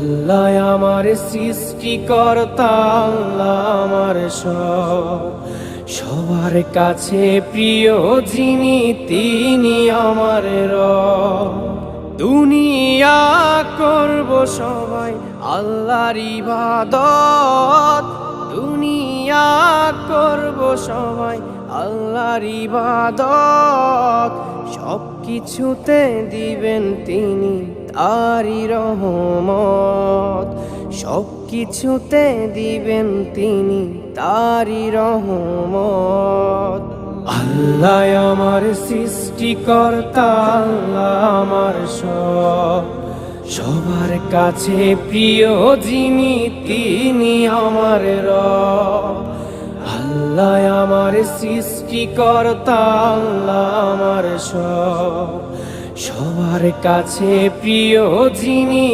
আল্লাহ আমার সৃষ্টিকর্তা, আল্লাহ আমার সবার কাছে প্রিয় যিনি তিনি আমার রব। দুনিয়া করব সবাই আল্লাহর ইবাদত, দুনিয়া করব সবাই আল্লাহর ইবাদত। সব কিছুতে দিবেন তিনি তারি রহমত, সব কিছুতে দিবেন তিনি তারি রহমত। আল্লাহ আমার সৃষ্টিকর্তা, আল্লাহ আমার সবার কাছে প্রিয় যিনি তিনি আমার রব। আল্লাহ আমার সৃষ্টিকর্তা, আল্লাহ আমার সবার কাছে প্রিয় যিনি